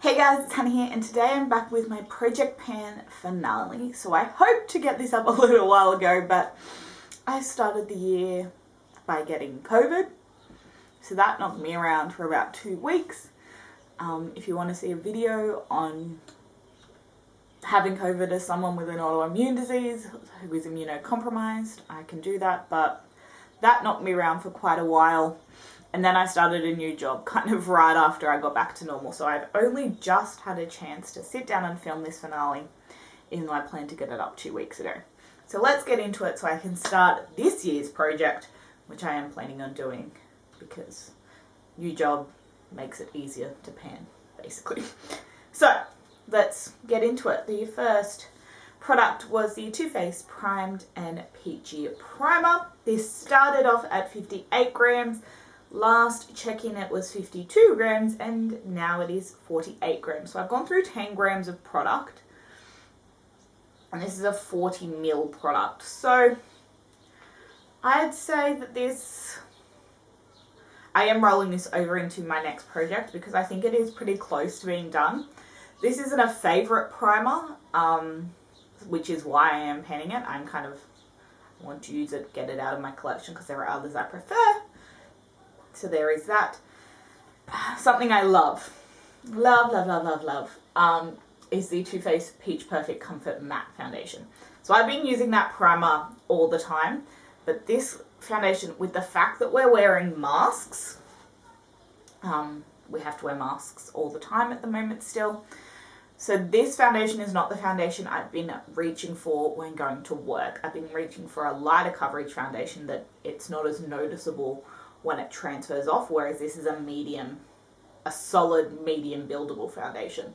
Hey guys, it's Hannah here, and today I'm back with my Project Pan finale. So I hoped to get this up a little while ago, but I started the year by getting COVID. So that knocked me around for about 2 weeks. If you want to see a video on having COVID as someone with an autoimmune disease who is immunocompromised, I can do that, but that knocked me around for quite a while. And then I started a new job kind of right after I got back to normal. So I've only just had a chance to sit down and film this finale, even though I planned to get it up 2 weeks ago. So let's get into it so I can start this year's project, which I am planning on doing because new job makes it easier to pan, basically. So let's get into it. The first product was the Too Faced Primed and Peachy Primer. This started off at 58 grams. Last check-in it was 52 grams and now it is 48 grams. So I've gone through 10 grams of product and this is a 40 ml product. So I'd say that I am rolling this over into my next project because I think it is pretty close to being done. This isn't a favorite primer, which is why I am panning it. I want to use it, get it out of my collection because there are others I prefer. So there is that. Something I love is the Too Faced Peach Perfect Comfort Matte Foundation. So I've been using that primer all the time, but this foundation, with the fact that we're wearing masks, we have to wear masks all the time at the moment still. So this foundation is not the foundation I've been reaching for when going to work. I've been reaching for a lighter coverage foundation that it's not as noticeable when it transfers off, whereas this is a solid medium buildable foundation.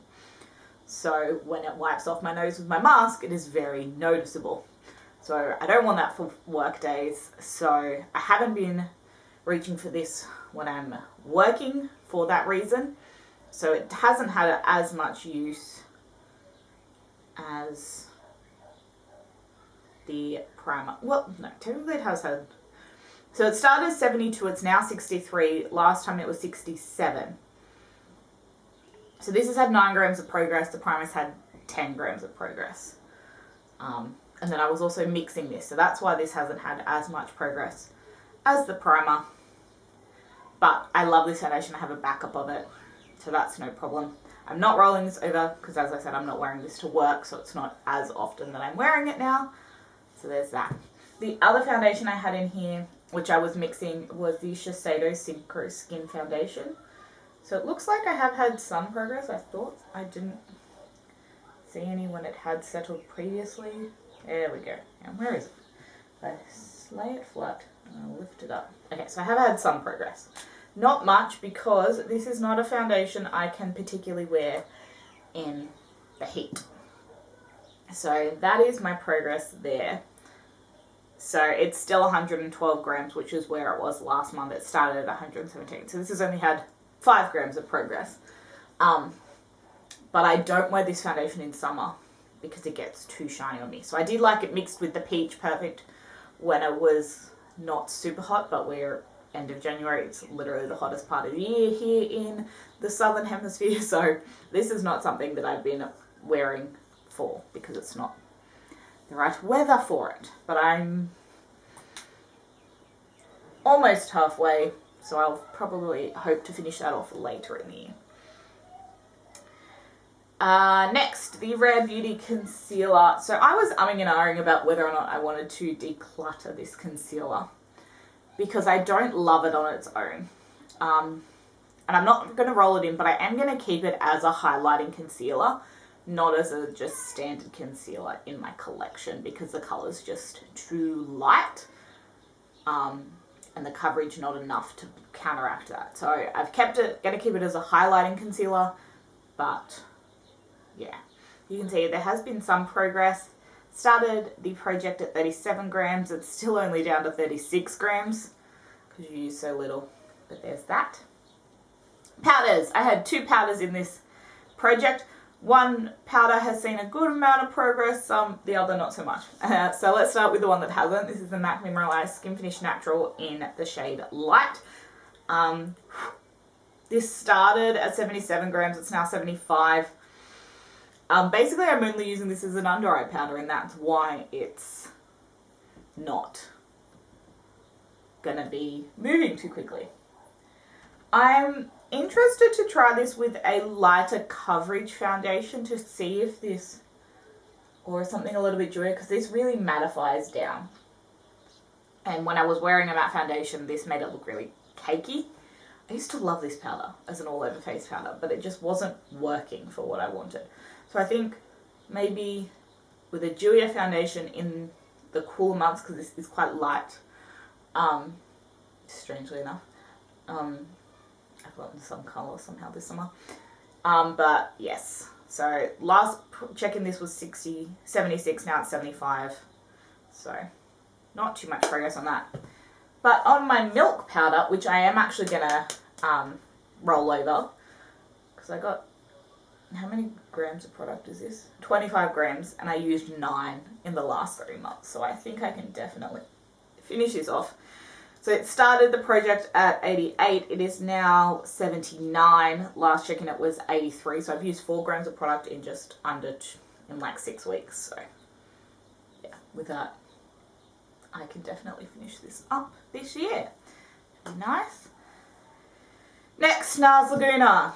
So when it wipes off my nose with my mask, it is very noticeable. So I don't want that for work days. So I haven't been reaching for this when I'm working for that reason. So it hasn't had as much use as the primer. Well, no, technically it has had. So it started at 72, it's now 63. Last time it was 67. So this has had 9 grams of progress. The primer's had 10 grams of progress. And then I was also mixing this. So that's why this hasn't had as much progress as the primer. But I love this foundation. I have a backup of it. So that's no problem. I'm not rolling this over because, as I said, I'm not wearing this to work. So it's not as often that I'm wearing it now. So there's that. The other foundation I had in here, which I was mixing, was the Shiseido Synchro Skin Foundation. So it looks like I have had some progress. I thought I didn't see any when it had settled previously. There we go. And where is it? I lay it flat and I'll lift it up. Okay, so I have had some progress. Not much because this is not a foundation I can particularly wear in the heat. So that is my progress there. So it's still 112 grams, which is where it was last month. It started at 117. So this has only had 5 grams of progress. But I don't wear this foundation in summer because it gets too shiny on me. So I did like it mixed with the Peach Perfect when it was not super hot, but we're end of January. It's literally the hottest part of the year here in the Southern Hemisphere. So this is not something that I've been wearing for because it's not the right weather for it, but I'm almost halfway, so I'll probably hope to finish that off later in the year. Next, the Rare Beauty Concealer. So I was umming and ahhing about whether or not I wanted to declutter this concealer because I don't love it on its own. And I'm not going to roll it in, but I am going to keep it as a highlighting concealer, not as a just standard concealer in my collection because the color's just too light and the coverage not enough to counteract that. So I've kept it, going to keep it as a highlighting concealer, but yeah, you can see there has been some progress. Started the project at 37 grams, it's still only down to 36 grams because you use so little, but there's that. Powders, I had 2 powders in this project. One powder has seen a good amount of progress, the other not so much. So let's start with the one that hasn't. This is the MAC Mineralized Skin Finish Natural in the shade Light. This started at 77 grams. It's now 75. Basically, I'm only using this as an under eye powder, and that's why it's not gonna be moving too quickly. I'm interested to try this with a lighter coverage foundation to see if this, or something a little bit dewier, because this really mattifies down. And when I was wearing a matte foundation, this made it look really cakey. I used to love this powder as an all-over face powder, but it just wasn't working for what I wanted. So I think maybe with a dewier foundation in the cooler months, because this is quite light, strangely enough, I've gotten some colour somehow this summer. But yes, so last check-in this was 76, now it's 75. So not too much progress on that. But on my milk powder, which I am actually going to roll over, because I got, how many grams of product is this? 25 grams, and I used 9 in the last 3 months. So I think I can definitely finish this off. So it started the project at 88. It is now 79. Last check-in it was 83. So I've used 4 grams of product in just under, in like 6 weeks. So yeah, with that, I can definitely finish this up this year. Be nice. Next, Nars Lagoona.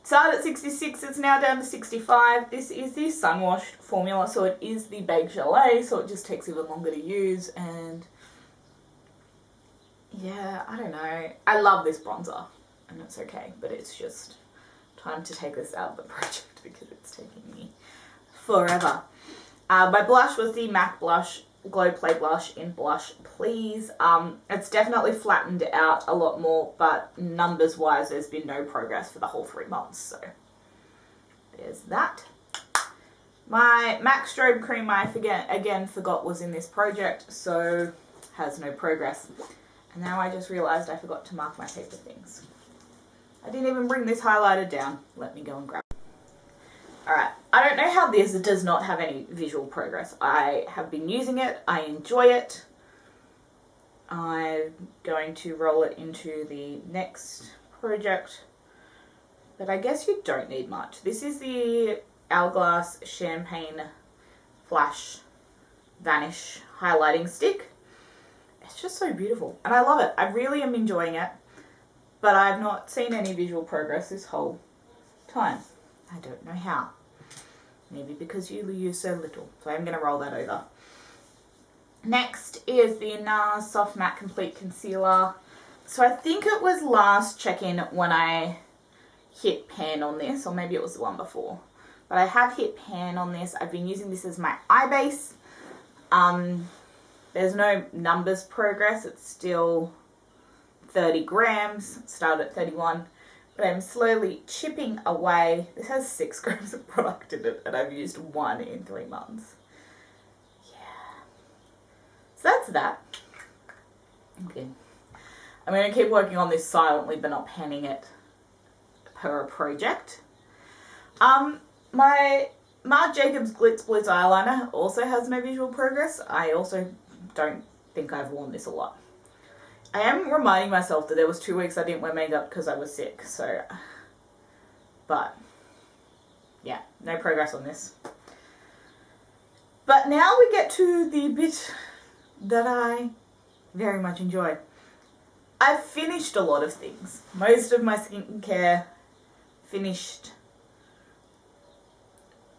Started at 66, it's now down to 65. This is the sun washed formula, so it is the Beige Gelée, so it just takes even longer to use. And yeah, I don't know. I love this bronzer, and it's okay, but it's just time to take this out of the project because it's taking me forever. My blush was the MAC blush Glow Play blush in Blush Please. It's definitely flattened out a lot more, but numbers wise there's been no progress for the whole 3 months, so there's that. My MAC Strobe cream I again forgot was in this project, so has no progress. And now I just realised I forgot to mark my paper things. I didn't even bring this highlighter down. Let me go and grab it. Alright, I don't know how this does not have any visual progress. I have been using it, I enjoy it. I'm going to roll it into the next project, but I guess you don't need much. This is the Hourglass Champagne Flash Vanish Highlighting Stick. It's just so beautiful, and I love it. I really am enjoying it, but I've not seen any visual progress this whole time. I don't know how. Maybe because you use so little. So I'm going to roll that over. Next is the Nars Soft Matte Complete Concealer. So I think it was last check-in when I hit pan on this, or maybe it was the one before. But I have hit pan on this. I've been using this as my eye base. There's no numbers progress. It's still 30 grams. Started at 31. But I'm slowly chipping away. This has 6 grams of product in it, and I've used 1 in 3 months. Yeah. So that's that. Okay. I'm going to keep working on this silently, but not panning it per project. My Marc Jacobs Glitz Blitz eyeliner also has no visual progress. I also don't think I've worn this a lot. I am reminding myself that there was 2 weeks I didn't wear makeup because I was sick, so, but, yeah, no progress on this. But now we get to the bit that I very much enjoy. I've finished a lot of things. Most of my skincare finished,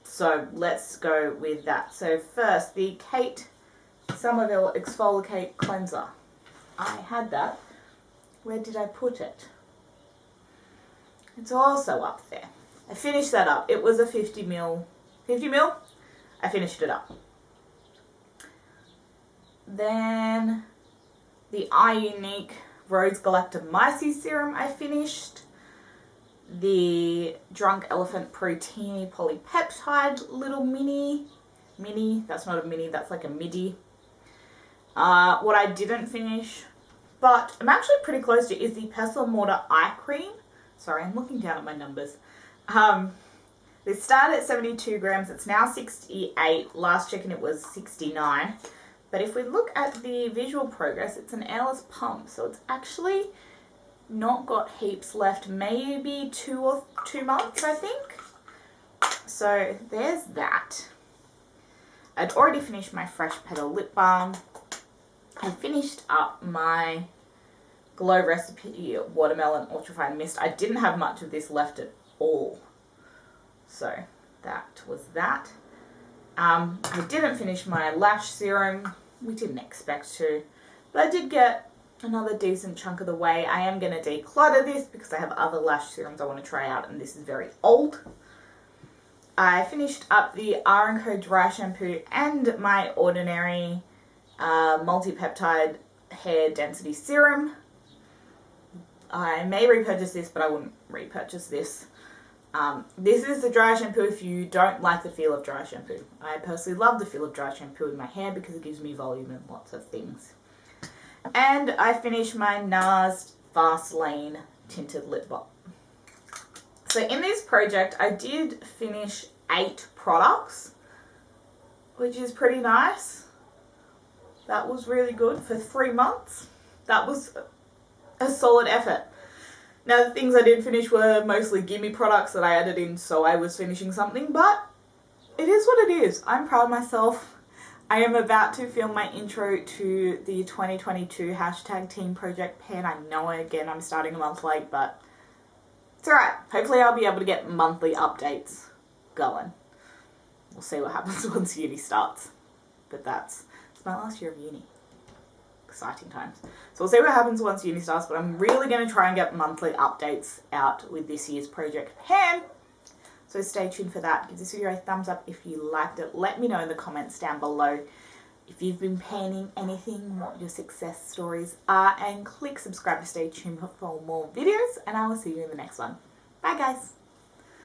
so let's go with that. So first, the Kate Somerville Exfolicate Cleanser. I had that. Where did I put it? It's also up there. I finished that up. It was a 50 mil. I finished it up. Then the Eye Unique Rose Galactomyces Serum I finished. The Drunk Elephant Protein Polypeptide little mini. That's not a mini, that's like a midi. What I didn't finish, but I'm actually pretty close to, is the Pestle Mortar Eye Cream. Sorry, I'm looking down at my numbers. This started at 72 grams. It's now 68. Last check-in it was 69. But if we look at the visual progress, it's an airless pump. So it's actually not got heaps left, maybe 2 months, I think. So there's that. I'd already finished my Fresh Petal lip balm. I finished up my Glow Recipe Watermelon Ultrafine Mist. I didn't have much of this left at all. So that was that. I didn't finish my lash serum. We didn't expect to. But I did get another decent chunk of the way. I am going to declutter this because I have other lash serums I want to try out, and this is very old. I finished up the R & Co dry shampoo and my Ordinary multi-peptide hair density serum. I may repurchase this, but I wouldn't repurchase this. This is the dry shampoo if you don't like the feel of dry shampoo. I personally love the feel of dry shampoo in my hair because it gives me volume and lots of things. And I finished my Nars Fast Lane Tinted Lip Balm. So in this project, I did finish 8 products, which is pretty nice. That was really good for 3 months. That was a solid effort. Now, the things I did finish were mostly gimme products that I added in, so I was finishing something, but it is what it is. I'm proud of myself. I am about to film my intro to the 2022 hashtag Team Project Pen. I know, again, I'm starting a month late, but it's alright. Hopefully I'll be able to get monthly updates going. We'll see what happens once uni starts. But it's my last year of uni. Exciting times. So we'll see what happens once uni starts, but I'm really going to try and get monthly updates out with this year's Project Pen. So stay tuned for that. Give this video a thumbs up if you liked it. Let me know in the comments down below if you've been penning anything, what your success stories are, and click subscribe to stay tuned for more videos, and I will see you in the next one. Bye guys.